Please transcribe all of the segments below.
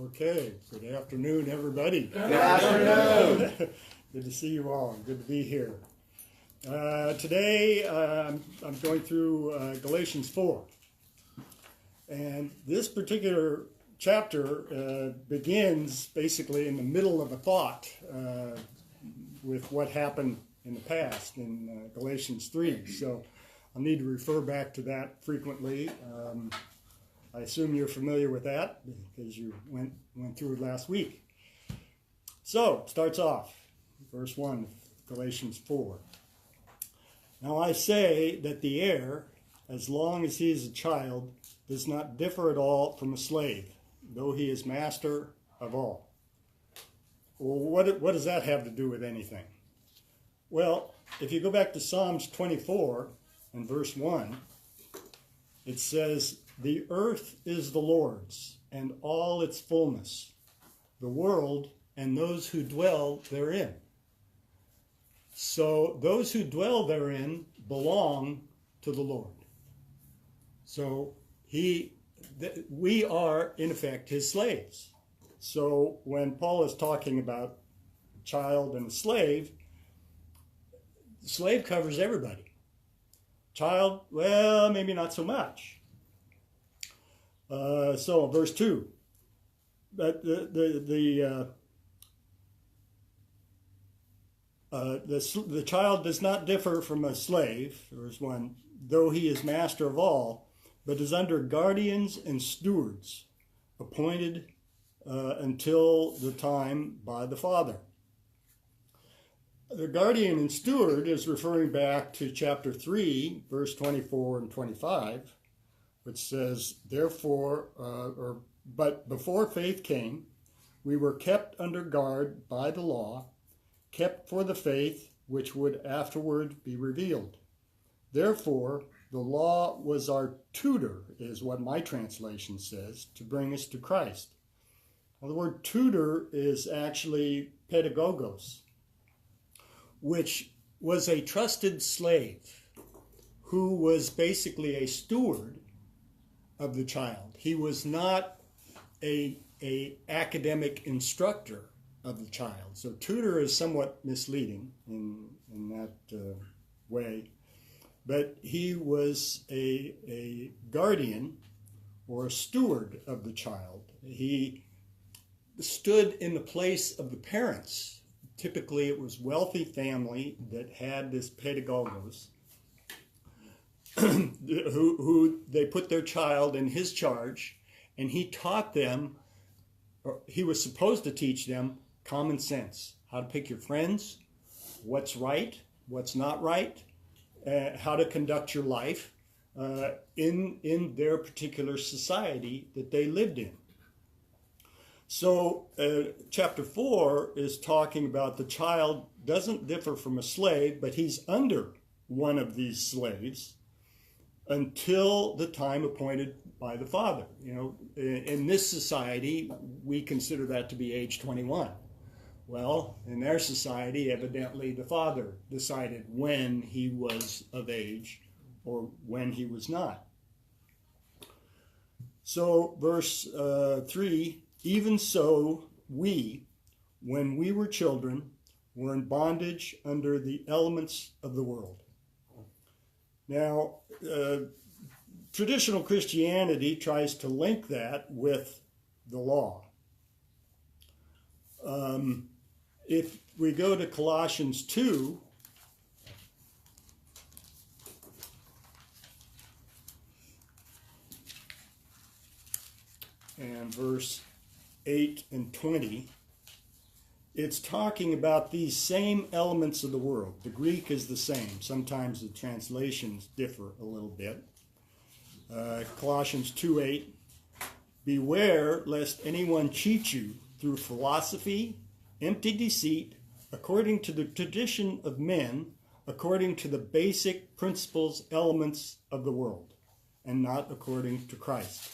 Okay, good afternoon, everybody. Good afternoon. Good to see you all. Good to be here. Today, I'm going through Galatians 4. And this particular chapter begins basically in the middle of a thought with what happened in the past in Galatians 3. So I'll need to refer back to that frequently. I assume you're familiar with that because you went through it last week. So, starts off, verse 1, Galatians 4. Now I say that the heir, as long as he is a child, does not differ at all from a slave, though he is master of all. Well, what does that have to do with anything? Well, if you go back to Psalms 24 and verse 1, it says, "The earth is the Lord's, and all its fullness, the world and those who dwell therein." So those who dwell therein belong to the Lord. So we are, in effect, his slaves. So when Paul is talking about child and slave covers everybody. Child, well, maybe not so much. So verse 2, but the child does not differ from a slave, verse 1, though he is master of all, but is under guardians and stewards, appointed until the time by the Father. The guardian and steward is referring back to chapter 3, verse 24 and 25, which says, but before faith came, we were kept under guard by the law, kept for the faith which would afterward be revealed. Therefore, the law was our tutor, is what my translation says, to bring us to Christ. Now, the word tutor is actually pedagogos, which was a trusted slave who was basically a steward of the child. He was not a academic instructor of the child. So tutor is somewhat misleading in that way. But he was a guardian or a steward of the child. He stood in the place of the parents. Typically, it was wealthy family that had this pedagogos, who they put their child in his charge, and he taught them, or he was supposed to teach them, common sense, how to pick your friends, what's right, what's not right, how to conduct your life in their particular society that they lived in. So chapter 4 is talking about the child doesn't differ from a slave, but he's under one of these slaves until the time appointed by the father. You know, in this society, we consider that to be age 21. Well, in their society, evidently the father decided when he was of age or when he was not. So verse 3, even so we, when we were children, were in bondage under the elements of the world. Now, traditional Christianity tries to link that with the law. If we go to Colossians 2, and verse 8 and 20, it's talking about these same elements of the world. The Greek is the same. Sometimes the translations differ a little bit. Colossians 2:8, beware lest anyone cheat you through philosophy, empty deceit, according to the tradition of men, according to the basic principles, elements of the world, and not according to Christ.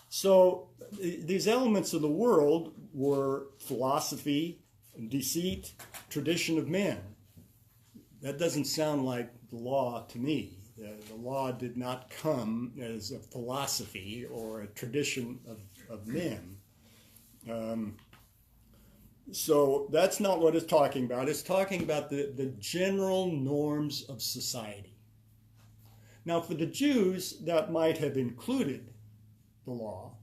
So these elements of the world were philosophy, deceit, tradition of men. That doesn't sound like the law to me. The law did not come as a philosophy or a tradition of men. So that's not what it's talking about. It's talking about the general norms of society. Now, for the Jews, that might have included the law,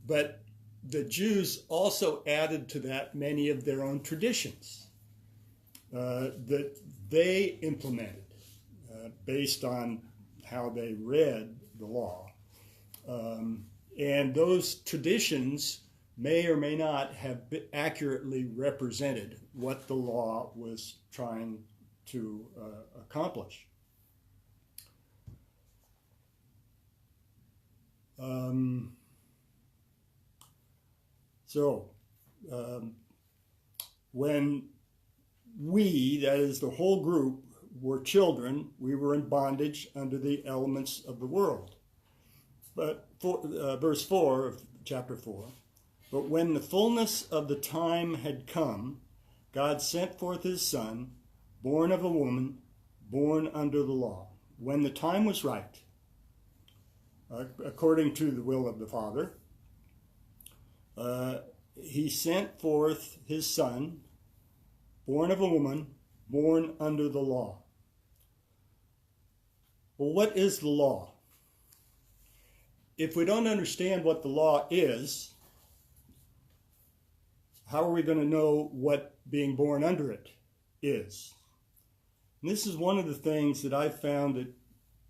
but the Jews also added to that many of their own traditions that they implemented based on how they read the law. And those traditions may or may not have accurately represented what the law was trying to accomplish. When we, that is the whole group, were children, we were in bondage under the elements of the world. But verse 4 of chapter 4, but when the fullness of the time had come, God sent forth his Son, born of a woman, born under the law. When the time was right, according to the will of the Father, he sent forth his Son, born of a woman, born under the law. Well, what is the law? If we don't understand what the law is, how are we going to know what being born under it is? And this is one of the things that I've found that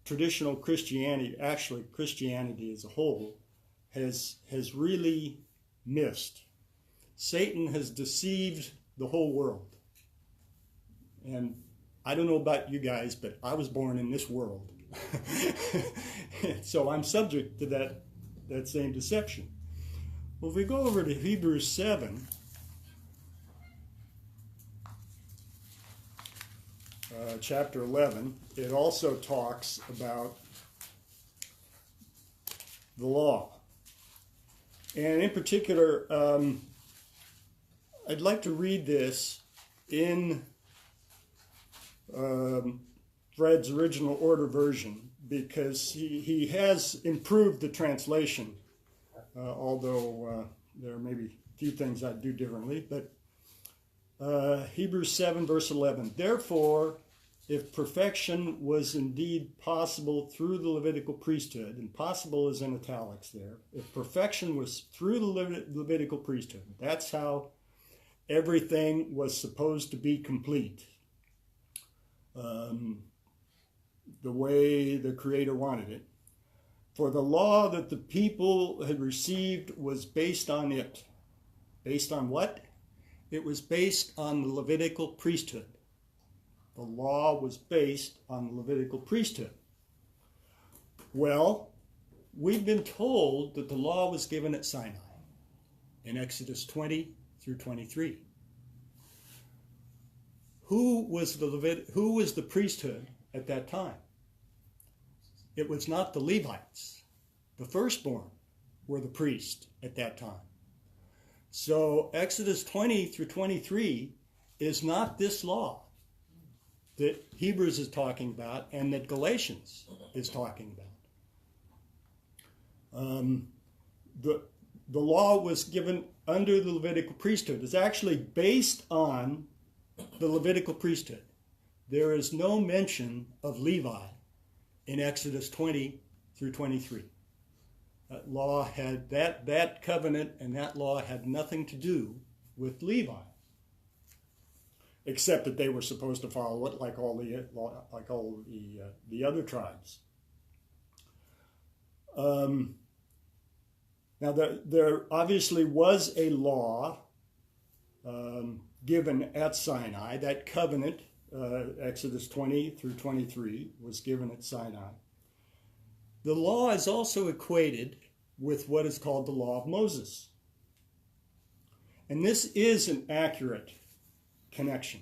traditional Christianity, actually Christianity as a whole, has really missed. Satan has deceived the whole world. And I don't know about you guys, but I was born in this world. So I'm subject to that same deception. Well, if we go over to Hebrews 7, chapter 11, it also talks about the law. And in particular, I'd like to read this in Fred's original order version, because he has improved the translation, although there may be a few things I'd do differently. But Hebrews 7, verse 11, therefore, if perfection was indeed possible through the Levitical priesthood, and possible is in italics there, if perfection was through the Levitical priesthood, that's how everything was supposed to be complete. The way the Creator wanted it. For the law that the people had received was based on it. Based on what? It was based on the Levitical priesthood. The law was based on the Levitical priesthood. Well, we've been told that the law was given at Sinai in Exodus 20 through 23. Who was the priesthood at that time? It was not the Levites. The firstborn were the priests at that time. So Exodus 20 through 23 is not this law that Hebrews is talking about and that Galatians is talking about. The law was given under the Levitical priesthood. It's actually based on the Levitical priesthood. There is no mention of Levi in Exodus 20 through 23. That law had that covenant and that law had nothing to do with Levi, except that they were supposed to follow it like all the other tribes. Now there obviously was a law given at Sinai. That covenant, Exodus 20 through 23, was given at Sinai. The law is also equated with what is called the law of Moses. And this is an accurate connection.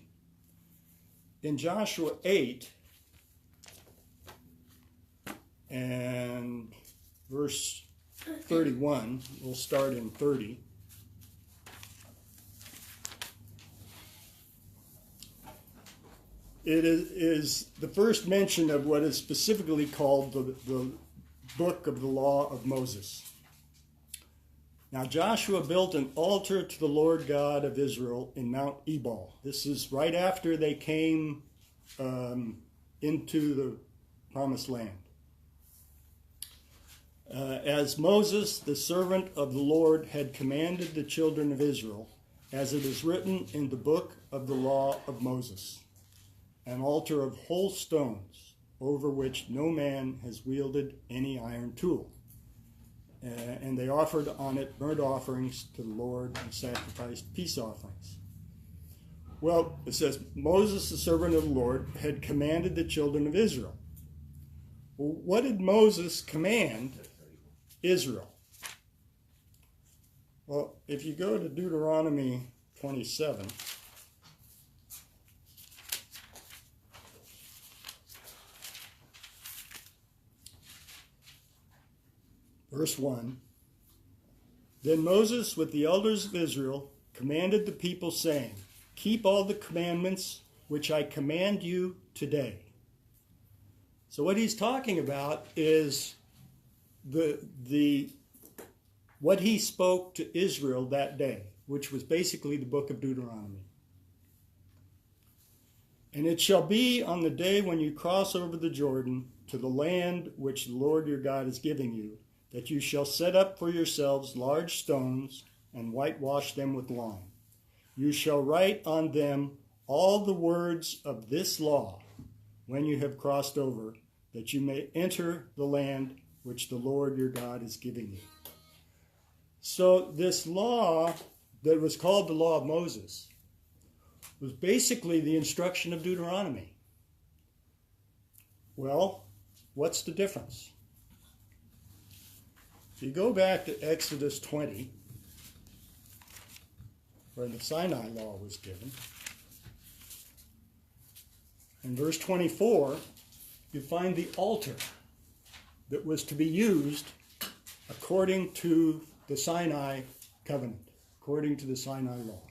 In Joshua 8 and verse 31, we'll start in 30. It is the first mention of what is specifically called the book of the law of Moses. Now Joshua built an altar to the Lord God of Israel in Mount Ebal. This is right after they came into the promised land. As Moses, the servant of the Lord, had commanded the children of Israel, as it is written in the book of the law of Moses, an altar of whole stones, over which no man has wielded any iron tool. And they offered on it burnt offerings to the Lord and sacrificed peace offerings. Well, it says, Moses, the servant of the Lord, had commanded the children of Israel. Well, what did Moses command Israel? Well, if you go to Deuteronomy 27, verse 1, then Moses with the elders of Israel commanded the people, saying, keep all the commandments which I command you today. So what he's talking about is what he spoke to Israel that day, which was basically the book of Deuteronomy. And it shall be on the day when you cross over the Jordan to the land which the Lord your God is giving you, that you shall set up for yourselves large stones and whitewash them with lime. You shall write on them all the words of this law when you have crossed over, that you may enter the land which the Lord your God is giving you. So this law that was called the law of Moses was basically the instruction of Deuteronomy. Well, what's the difference? If you go back to Exodus 20, where the Sinai law was given, in verse 24, you find the altar that was to be used according to the Sinai covenant, according to the Sinai law.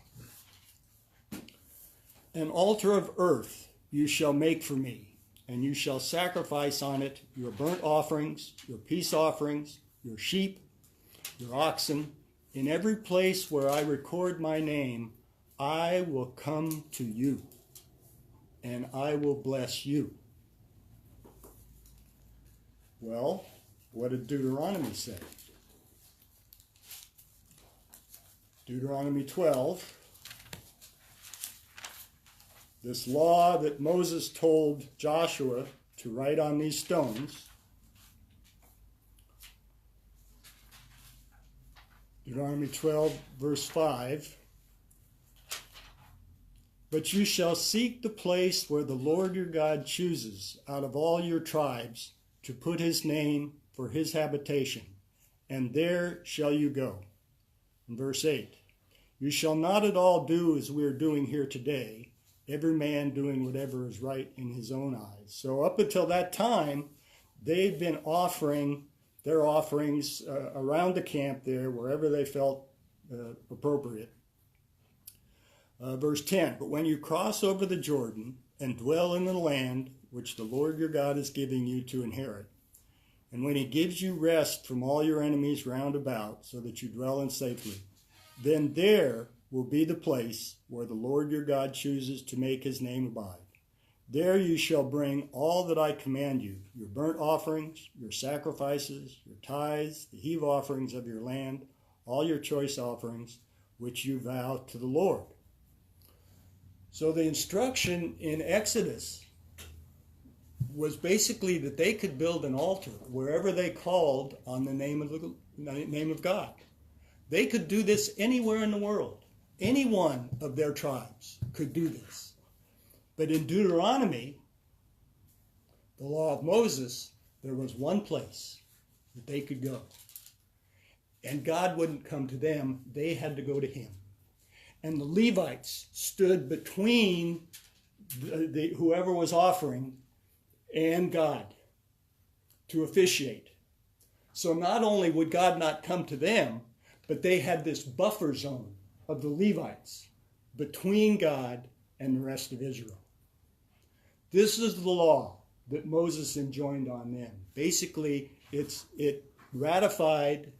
An altar of earth you shall make for me, and you shall sacrifice on it your burnt offerings, your peace offerings, your sheep, your oxen. In every place where I record my name, I will come to you, and I will bless you. Well, what did Deuteronomy say? Deuteronomy 12, this law that Moses told Joshua to write on these stones, Deuteronomy 12, verse 5, but you shall seek the place where the Lord your God chooses out of all your tribes to put his name for his habitation, and there shall you go. In verse 8, you shall not at all do as we are doing here today, every man doing whatever is right in his own eyes. So up until that time, they've been offering their offerings around the camp there, wherever they felt appropriate. Verse 10, but when you cross over the Jordan and dwell in the land which the Lord your God is giving you to inherit, and when he gives you rest from all your enemies round about, so that you dwell in safety, then there will be the place where the Lord your God chooses to make his name abide. There you shall bring all that I command you, your burnt offerings, your sacrifices, your tithes, the heave offerings of your land, all your choice offerings, which you vow to the Lord. So the instruction in Exodus was basically that they could build an altar wherever they called on the name of God. They could do this anywhere in the world. Any one of their tribes could do this. But in Deuteronomy, the law of Moses, there was one place that they could go. And God wouldn't come to them. They had to go to him. And the Levites stood between whoever was offering and God to officiate. So not only would God not come to them, but they had this buffer zone of the Levites between God and the rest of Israel. This is the law that Moses enjoined on them. Basically, it ratified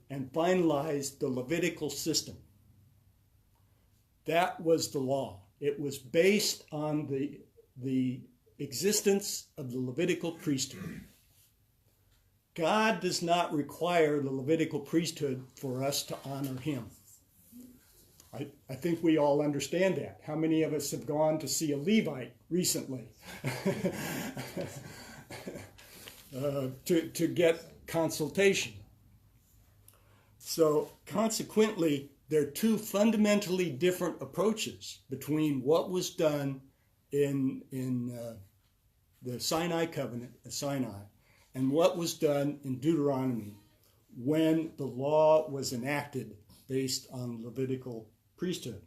and finalized the Levitical system. That was the law. It was based on the existence of the Levitical priesthood. God does not require the Levitical priesthood for us to honor him. I think we all understand that. How many of us have gone to see a Levite recently to get consultation? So consequently, there are two fundamentally different approaches between what was done in the Sinai covenant, Sinai, and what was done in Deuteronomy when the law was enacted based on Levitical priesthood.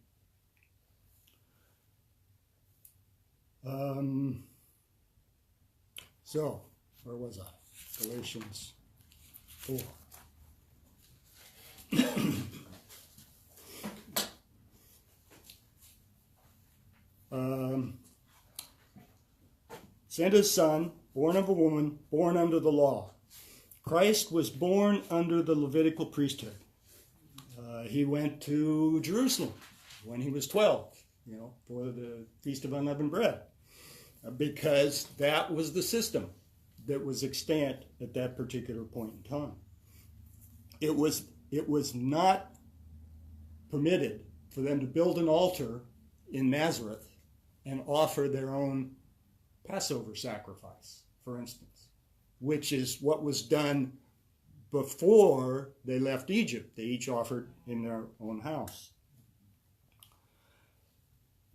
So, where was I? Galatians 4. Sent his son, born of a woman, born under the law. Christ was born under the Levitical priesthood. He went to Jerusalem when he was 12, for the Feast of Unleavened Bread, because that was the system that was extant at that particular point in time. It was not permitted for them to build an altar in Nazareth and offer their own Passover sacrifice, for instance, which is what was done before they left Egypt. They each offered in their own house.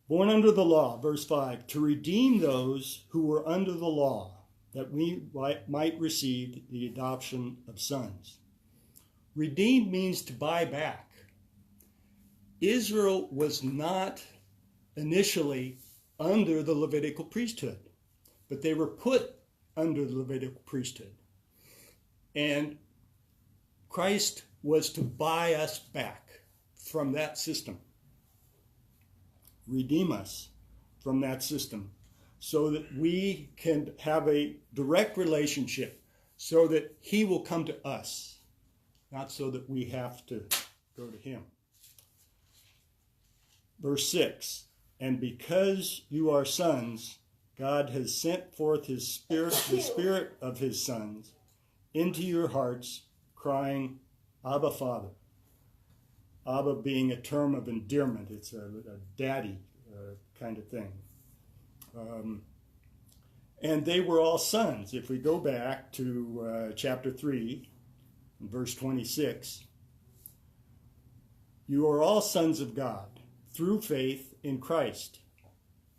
Born under the law, verse 5, to redeem those who were under the law, that we might receive the adoption of sons. Redeem means to buy back. Israel was not initially under the Levitical priesthood, but they were put under the Levitical priesthood. And Christ was to buy us back from that system, redeem us from that system, so that we can have a direct relationship, so that he will come to us, not so that we have to go to him. Verse 6, and because you are sons, God has sent forth his Spirit, the Spirit of his sons, into your hearts, crying, Abba, Father. Abba being a term of endearment. It's a daddy kind of thing. And they were all sons. If we go back to chapter 3, verse 26, you are all sons of God through faith in Christ.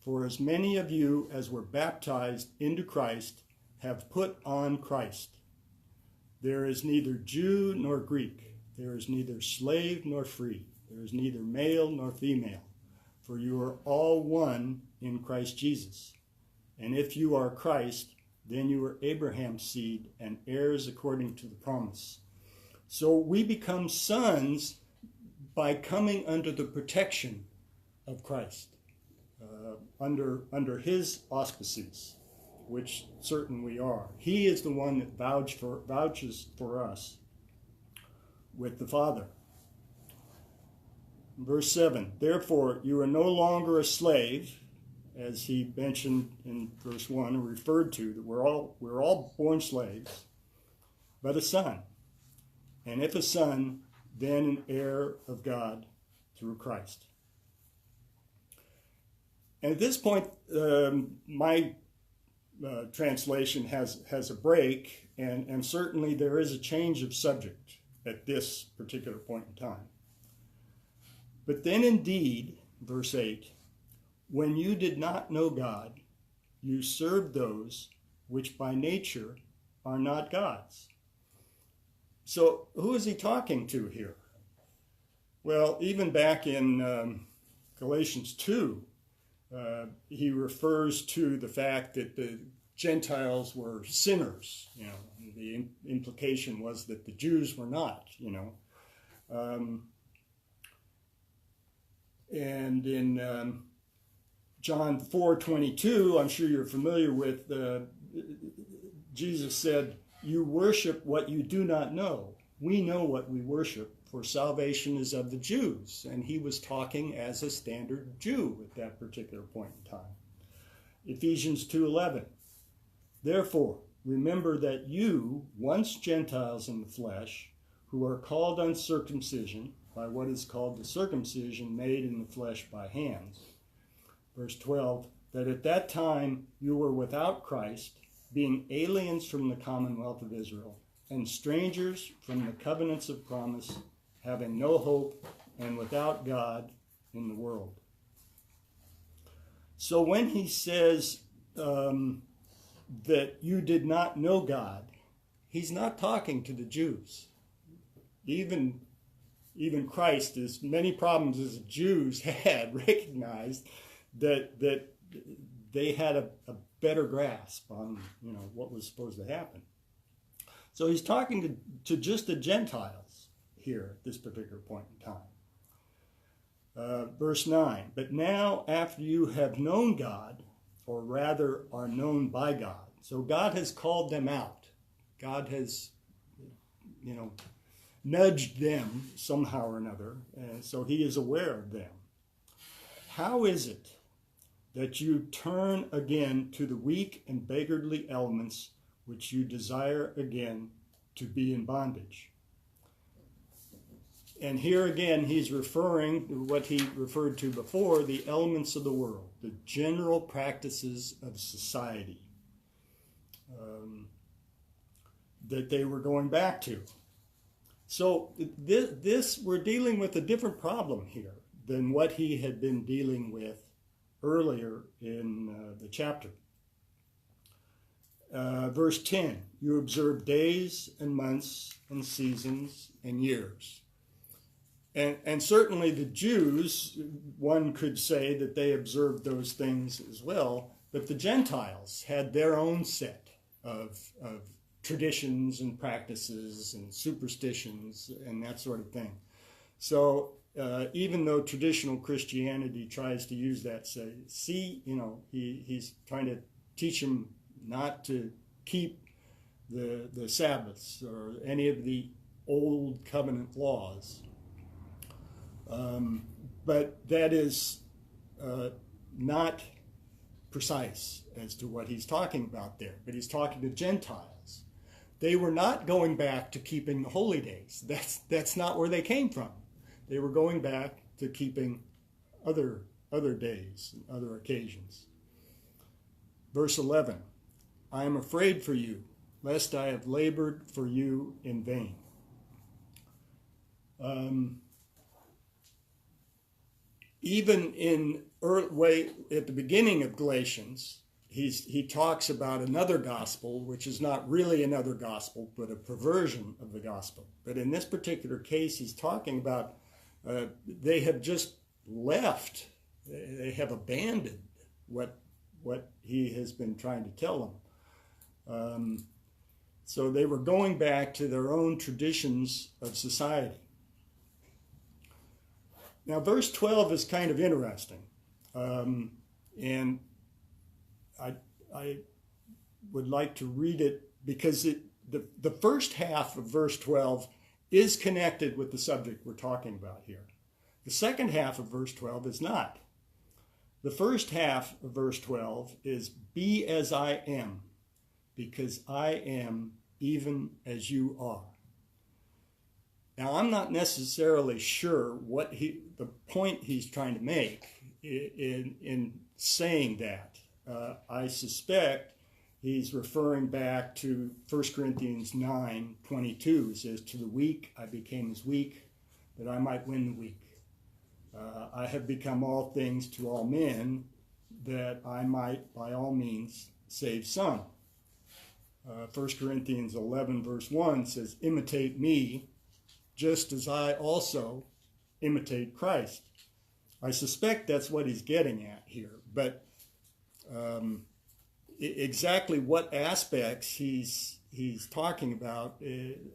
For as many of you as were baptized into Christ have put on Christ. There is neither Jew nor Greek. There is neither slave nor free. There is neither male nor female. For you are all one in Christ Jesus. And if you are Christ, then you are Abraham's seed and heirs according to the promise. So we become sons by coming under the protection of Christ, under his auspices, which certain we are. He is the one that vouches for us with the Father. Verse 7, therefore you are no longer a slave, as he mentioned in verse 1, or referred to, that we're all born slaves, but a son. And if a son, then an heir of God through Christ. And at this point, my translation has a break, and certainly there is a change of subject at this particular point in time. But then indeed, verse 8, when you did not know God, you served those which by nature are not God's. So who is he talking to here? Well, even back in Galatians 2, he refers to the fact that the Gentiles were sinners. The implication was that the Jews were not. And in John 4:22, I'm sure you're familiar with, Jesus said, "You worship what you do not know." we know what we worship, for salvation is of the Jews. And he was talking as a standard Jew at that particular point in time. Ephesians 2:11. Therefore, remember that you, once Gentiles in the flesh, who are called uncircumcision by what is called the circumcision made in the flesh by hands. Verse 12, that at that time you were without Christ, being aliens from the commonwealth of Israel, and strangers from the covenants of promise, having no hope and without God in the world. So when he says that you did not know God, he's not talking to the Jews. Even Christ, as many problems as the Jews had, recognized that they had a better grasp on what was supposed to happen. So he's talking to just the Gentiles here at this particular point in time. Verse 9, but now after you have known God, or rather are known by God. So God has called them out. God has, nudged them somehow or another, and so he is aware of them. How is it that you turn again to the weak and beggarly elements which you desire again to be in bondage? And here again, he's referring to what he referred to before, the elements of the world, the general practices of society that they were going back to. So this we're dealing with a different problem here than what he had been dealing with earlier in the chapter. Verse 10, you observe days and months and seasons and years. And certainly the Jews, one could say that they observed those things as well, but the Gentiles had their own set of traditions and practices and superstitions and that sort of thing. So even though traditional Christianity tries to use that, he's trying to teach them not to keep the Sabbaths or any of the old covenant laws. But that is not precise as to what he's talking about there. But he's talking to Gentiles. They were not going back to keeping the holy days. That's not where they came from. They were going back to keeping other days and other occasions. Verse 11, I am afraid for you, lest I have labored for you in vain. Even at the beginning of Galatians, he talks about another gospel, which is not really another gospel, but a perversion of the gospel. But in this particular case, he's talking about they have just left. They have abandoned what he has been trying to tell them. So they were going back to their own traditions of society. Now, verse 12 is kind of interesting, and I would like to read it because the first half of verse 12 is connected with the subject we're talking about here. The second half of verse 12 is not. The first half of verse 12 is, be as I am, because I am even as you are. Now, I'm not necessarily sure what the point he's trying to make in saying that. I suspect he's referring back to 1 Corinthians 9:22. It says, to the weak I became as weak, that I might win the weak. I have become all things to all men, that I might by all means save some. 1 Corinthians 11 verse 1 says, imitate me, just as I also imitate Christ. I suspect that's what he's getting at here, but exactly what aspects he's talking about,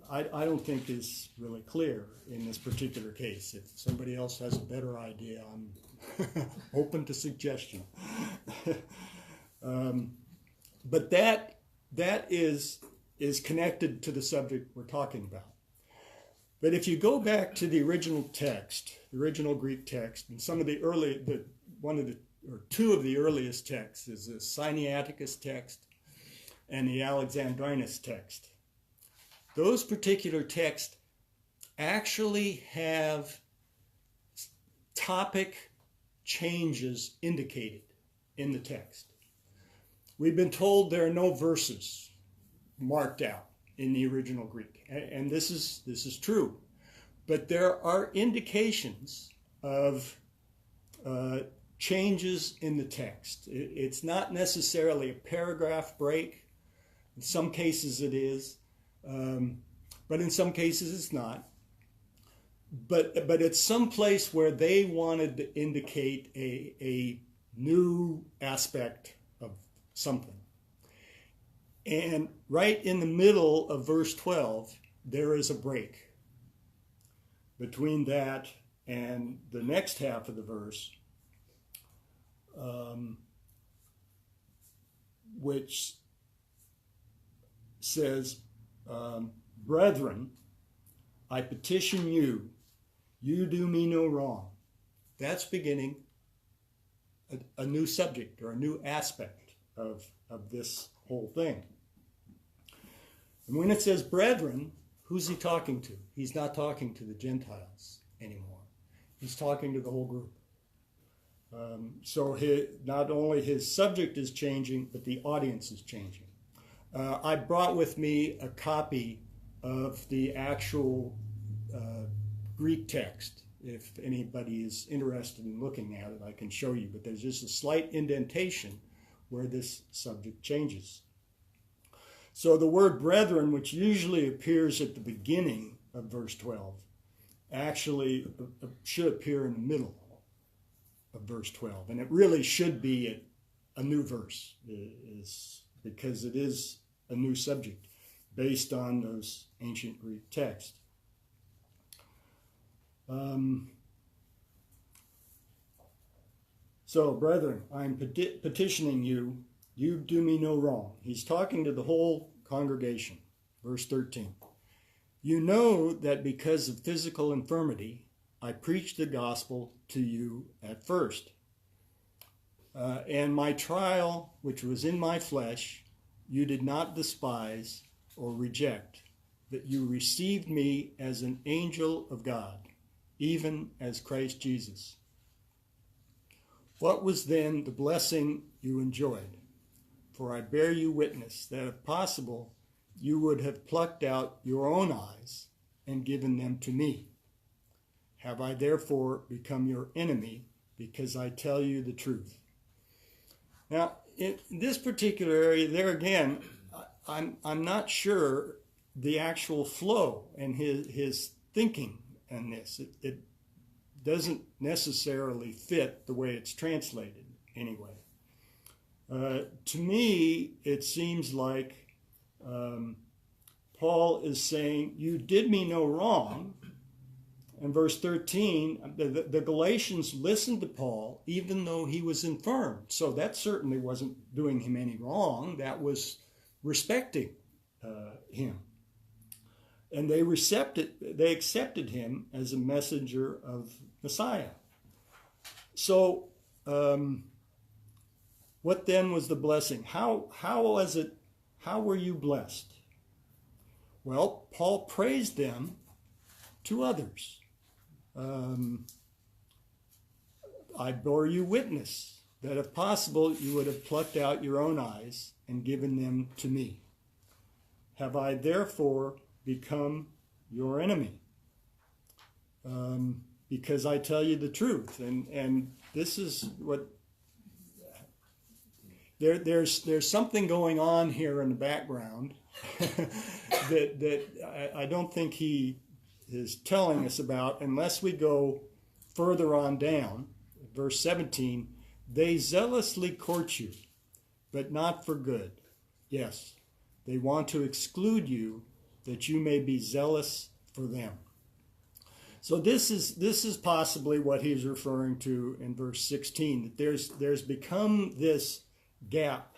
I don't think is really clear in this particular case. If somebody else has a better idea, I'm open to suggestion. But that is connected to the subject we're talking about. But if you go back to the original text, the original Greek text, and some of the early, two of the earliest texts is the Sinaiticus text and the Alexandrinus text. Those particular texts actually have topic changes indicated in the text. We've been told there are no verses marked out in the original Greek, and this is true. But there are indications of changes in the text. It's not necessarily a paragraph break. In some cases it is, but in some cases it's not. But it's some place where they wanted to indicate a new aspect of something. And right in the middle of verse 12, there is a break between that and the next half of the verse, which says, brethren, I petition you, you do me no wrong. That's beginning a new subject or a new aspect of this whole thing. And when it says brethren, who's he talking to? He's not talking to the Gentiles anymore. He's talking to the whole group. So not only his subject is changing, but the audience is changing. I brought with me a copy of the actual Greek text. If anybody is interested in looking at it, I can show you. But there's just a slight indentation where this subject changes. So the word brethren, which usually appears at the beginning of verse 12, actually should appear in the middle of verse 12. And it really should be a new verse, because it is a new subject based on those ancient Greek texts. So, brethren, I'm petitioning you, you do me no wrong. He's talking to the whole congregation. Verse 13. You know that because of physical infirmity, I preached the gospel to you at first. And my trial, which was in my flesh, you did not despise or reject, that you received me as an angel of God, even as Christ Jesus. What was then the blessing you enjoyed? For I bear you witness that if possible, you would have plucked out your own eyes and given them to me. Have I therefore become your enemy because I tell you the truth? Now, in this particular area, there again, I'm not sure the actual flow and his thinking in this. It doesn't necessarily fit the way it's translated anyway. To me, it seems like Paul is saying, you did me no wrong. In verse 13, the Galatians listened to Paul even though he was infirm. So that certainly wasn't doing him any wrong. That was respecting him. And they accepted him as a messenger of Messiah. So what then was the blessing? How was it? How were you blessed? Well, Paul praised them to others. I bore you witness that if possible you would have plucked out your own eyes and given them to me. Have I therefore become your enemy? Because I tell you the truth. And this is what there's something going on here in the background that I don't think he is telling us about unless we go further on down. Verse 17, they zealously court you, but not for good. Yes, they want to exclude you that you may be zealous for them. So this is possibly what he's referring to in verse 16, that there's become this gap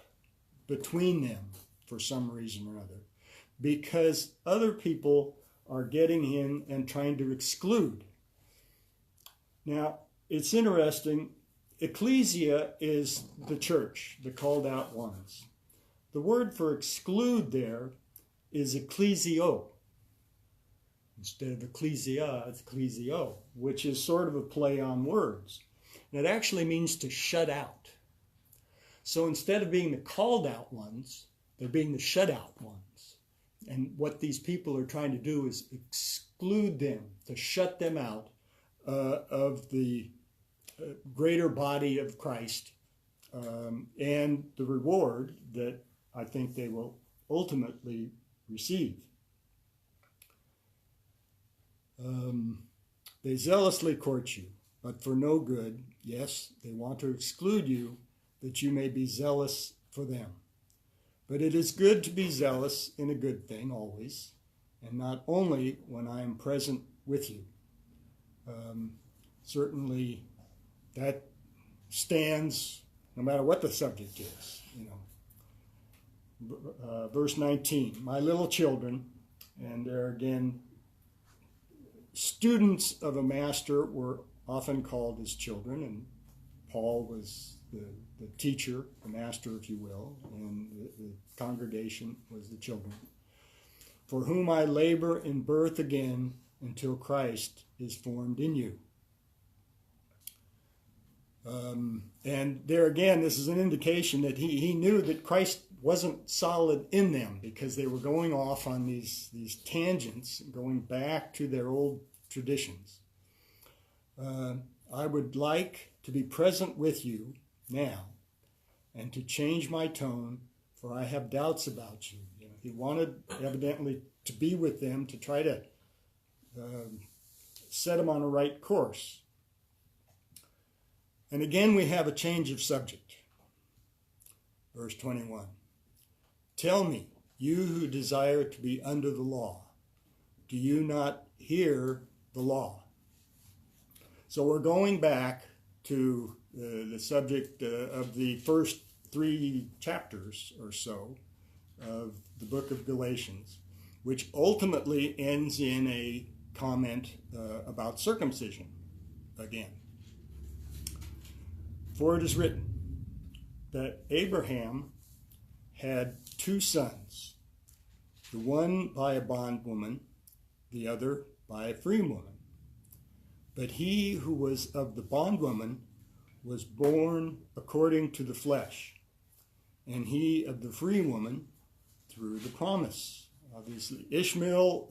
between them for some reason or other, because other people are getting in and trying to exclude. Now, it's interesting. Ecclesia is the church, the called out ones. The word for exclude there is ecclesio. Instead of ecclesia, it's ecclesio, which is sort of a play on words. And it actually means to shut out. So instead of being the called out ones, they're being the shut out ones. And what these people are trying to do is exclude them, to shut them out of the greater body of Christ and the reward that I think they will ultimately receive. They zealously court you, but for no good. Yes, they want to exclude you, that you may be zealous for them. But it is good to be zealous in a good thing always, and not only when I am present with you. Certainly that stands no matter what the subject is. Verse 19, my little children, and there again, students of a master were often called as children, and Paul was the teacher, the master, if you will, and the congregation was the children, for whom I labor in birth again until Christ is formed in you. And there again, this is an indication that he knew that Christ wasn't solid in them, because they were going off on these tangents, going back to their old traditions. I would like to be present with you now and to change my tone, for I have doubts about you. He wanted evidently to be with them, to try to set them on a right course. And again, we have a change of subject. Verse 21. Tell me, you who desire to be under the law, do you not hear the law? So we're going back to the subject of the first 3 chapters or so of the book of Galatians, which ultimately ends in a comment about circumcision again. For it is written that Abraham had 2 sons, the one by a bondwoman, the other by a free woman. But he who was of the bondwoman was born according to the flesh, and he of the free woman through the promise. Obviously, Ishmael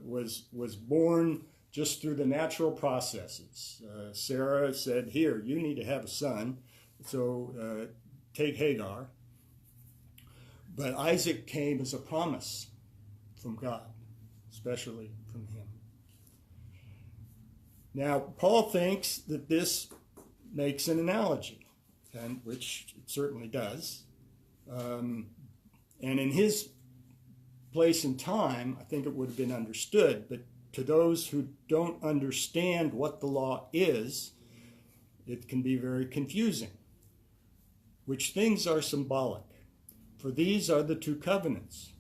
was born just through the natural processes. Sarah said, here, you need to have a son, so take Hagar. But Isaac came as a promise from God, especially from him. Now, Paul thinks that this makes an analogy, and which it certainly does. And in his place and time, I think it would have been understood, but to those who don't understand what the law is, it can be very confusing. Which things are symbolic? For these are the 2 covenants.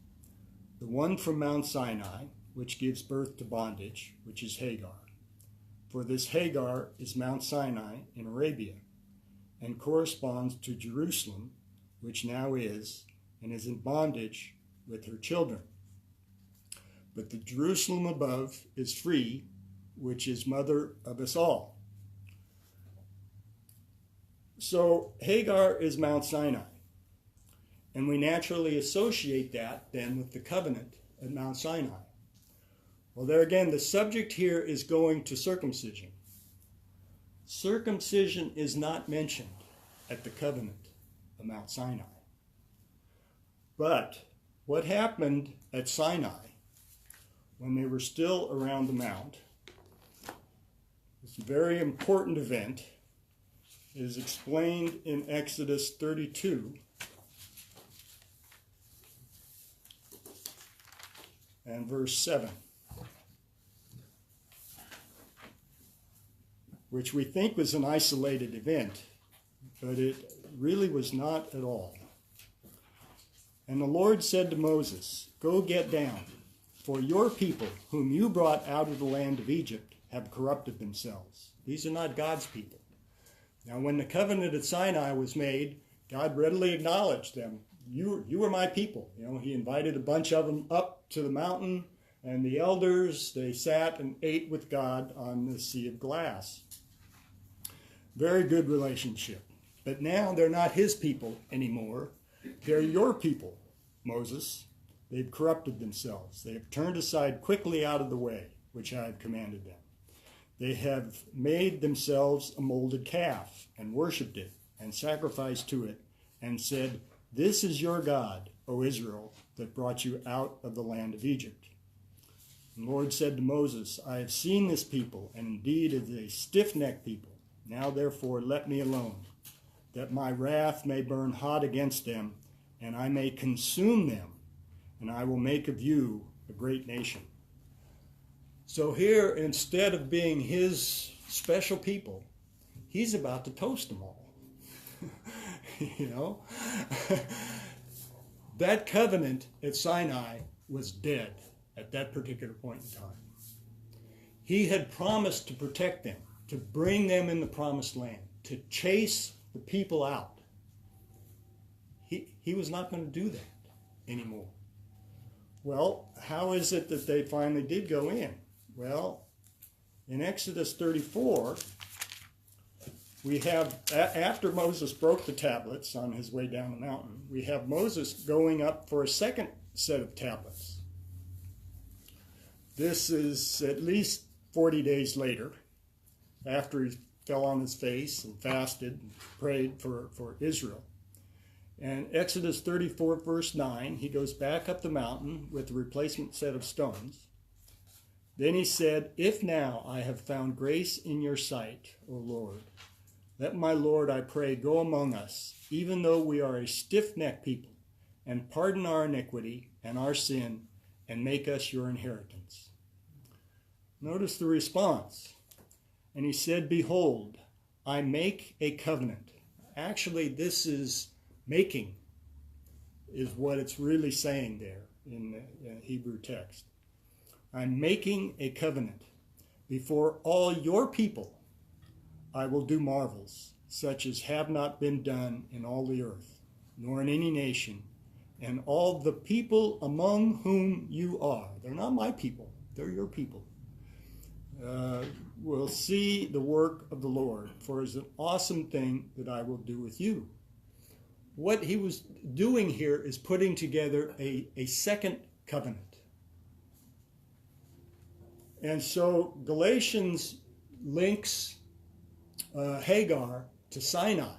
The one from Mount Sinai, which gives birth to bondage, which is Hagar. For this Hagar is Mount Sinai in Arabia, and corresponds to Jerusalem, which now is, and is in bondage with her children. But the Jerusalem above is free, which is mother of us all. So Hagar is Mount Sinai. And we naturally associate that then with the covenant at Mount Sinai. Well, there again, the subject here is going to circumcision. Circumcision is not mentioned at the covenant of Mount Sinai. But what happened at Sinai when they were still around the mount, this very important event, is explained in Exodus 32. And verse 7, which we think was an isolated event, but it really was not at all. And the Lord said to Moses, go get down, for your people, whom you brought out of the land of Egypt, have corrupted themselves. These are not God's people. Now, when the covenant at Sinai was made, God readily acknowledged them. You were my people. He invited a bunch of them up to the mountain, and the elders, they sat and ate with God on the Sea of Glass. Very good relationship. But now they're not his people anymore. They're your people, Moses. They've corrupted themselves. They have turned aside quickly out of the way, which I have commanded them. They have made themselves a molded calf and worshipped it and sacrificed to it and said, "This is your God, O Israel, that brought you out of the land of Egypt." And the Lord said to Moses, "I have seen this people, and indeed it is a stiff-necked people. Now therefore let me alone, that my wrath may burn hot against them, and I may consume them, and I will make of you a great nation." So here, instead of being his special people, he's about to toast them all. That covenant at Sinai was dead at that particular point in time. He had promised to protect them, to bring them in the promised land, to chase the people out. He was not going to do that anymore. Well, how is it that they finally did go in? Well, in Exodus 34, we have, after Moses broke the tablets on his way down the mountain, we have Moses going up for a second set of tablets. This is at least 40 days later, after he fell on his face and fasted and prayed for Israel. And Exodus 34, verse 9, he goes back up the mountain with the replacement set of stones. Then he said, "If now I have found grace in your sight, O Lord, let my Lord, I pray, go among us, even though we are a stiff-necked people, and pardon our iniquity and our sin, and make us your inheritance." Notice the response. And he said, "Behold, I make a covenant." Actually, this is making, is what it's really saying there in the Hebrew text. "I'm making a covenant. Before all your people, I will do marvels, such as have not been done in all the earth, nor in any nation, and all the people among whom you are." They're not my people, they're your people. "Will see the work of the Lord, for it is an awesome thing that I will do with you." What he was doing here is putting together a second covenant. And so Galatians links Hagar to Sinai.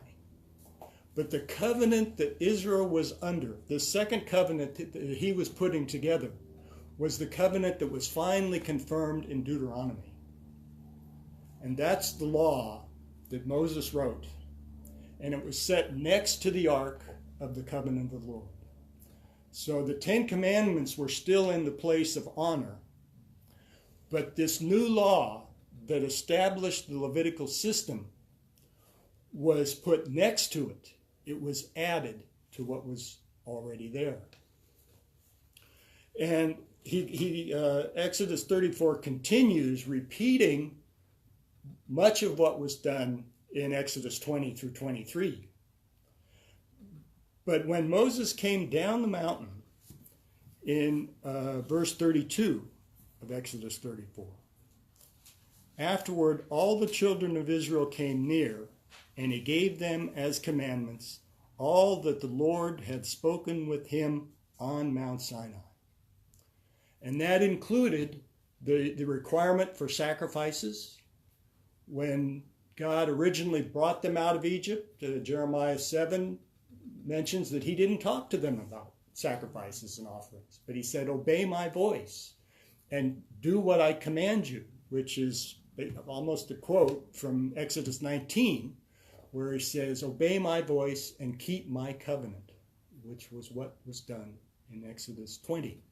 But the covenant that Israel was under, the second covenant that he was putting together, was the covenant that was finally confirmed in Deuteronomy. And that's the law that Moses wrote. And it was set next to the Ark of the Covenant of the Lord. So the Ten Commandments were still in the place of honor. But this new law that established the Levitical system was put next to it. It was added to what was already there. And Exodus 34 continues repeating much of what was done in Exodus 20 through 23. But when Moses came down the mountain in verse 32 of Exodus 34, afterward all the children of Israel came near, and he gave them as commandments all that the Lord had spoken with him on Mount Sinai. And that included the requirement for sacrifices. When God originally brought them out of Egypt, Jeremiah 7 mentions that he didn't talk to them about sacrifices and offerings, but he said, "Obey my voice and do what I command you," which is almost a quote from Exodus 19, where he says, "Obey my voice and keep my covenant," which was what was done in Exodus 20.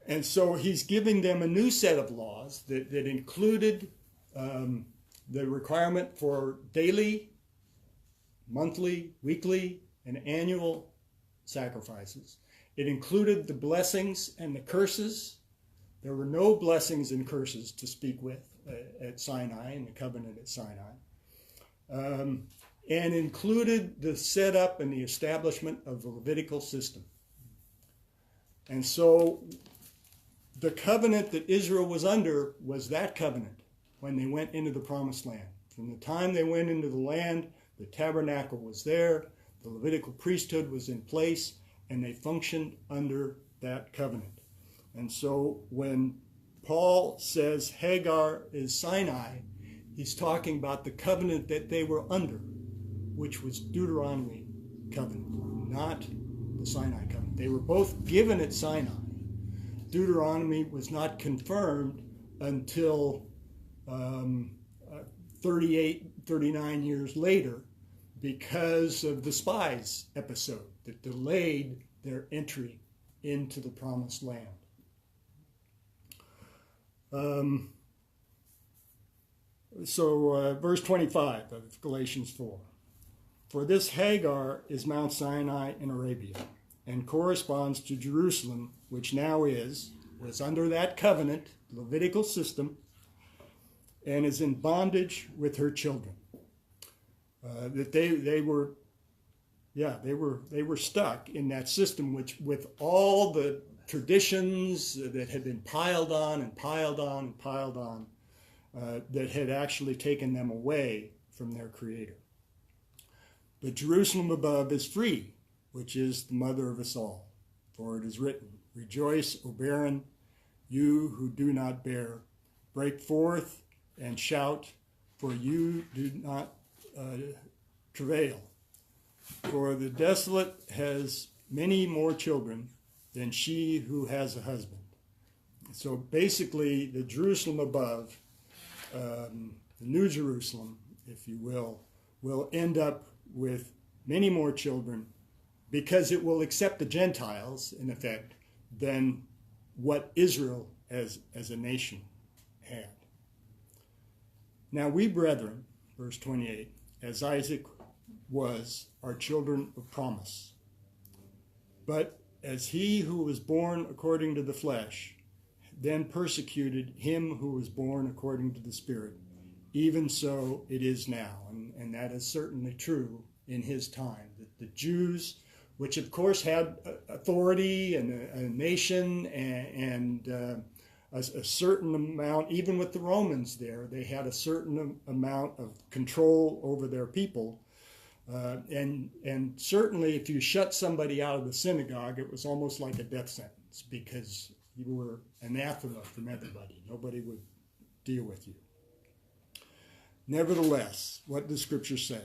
And so he's giving them a new set of laws that included the requirement for daily, monthly, weekly, and annual sacrifices. It included the blessings and the curses. There were no blessings and curses to speak with at Sinai, in the covenant at Sinai. And included the setup and the establishment of the Levitical system. And so the covenant that Israel was under was that covenant when they went into the promised land. From the time they went into the land, the tabernacle was there, the Levitical priesthood was in place, and they functioned under that covenant. And so when Paul says Hagar is Sinai, he's talking about the covenant that they were under, which was Deuteronomy covenant, not the Sinai covenant. They were both given at Sinai. Deuteronomy was not confirmed until 39 years later because of the spies episode that delayed their entry into the promised land. Verse 25 of Galatians 4. For this Hagar is Mount Sinai in Arabia, and corresponds to Jerusalem, which now was under that covenant, Levitical system, and is in bondage with her children. That they were stuck in that system, which with all the traditions that had been piled on and piled on and piled on, that had actually taken them away from their Creator. But Jerusalem above is free, which is the mother of us all. For it is written, Rejoice, O barren, you who do not bear. Break forth and shout, for you do not travail. For the desolate has many more children than she who has a husband. So basically, the Jerusalem above, the New Jerusalem, if you will end up with many more children because it will accept the Gentiles, in effect, than what Israel as a nation had. Now we, brethren, verse 28, as Isaac was, are children of promise. But as he who was born according to the flesh then persecuted him who was born according to the Spirit, even so it is now. And that is certainly true in his time. That the Jews, which of course had authority and a nation and a certain amount, even with the Romans there, they had a certain amount of control over their people. And certainly if you shut somebody out of the synagogue, it was almost like a death sentence because you were anathema from everybody. Nobody would deal with you. Nevertheless, what does Scripture say?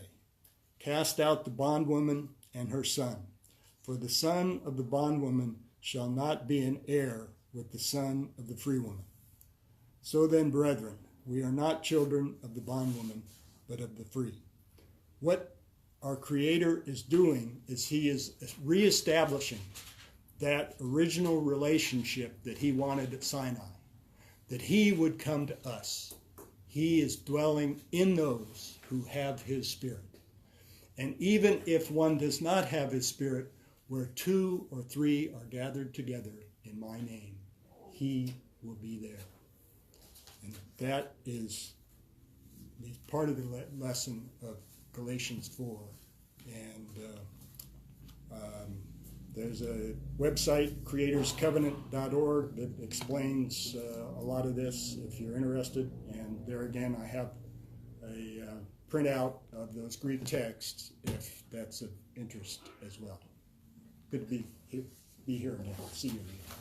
Cast out the bondwoman and her son, for the son of the bondwoman shall not be an heir with the son of the free woman. So then, brethren, we are not children of the bondwoman, but of the free. What our Creator is doing is he is reestablishing that original relationship that he wanted at Sinai, that he would come to us. He is dwelling in those who have his Spirit. And even if one does not have his Spirit, where 2 or 3 are gathered together in my name, he will be there. And that is part of the lesson of Galatians 4. And there's a website, creatorscovenant.org, that explains a lot of this if you're interested. And there again, I have a printout of those Greek texts if that's of interest as well. Good to be here again. See you again.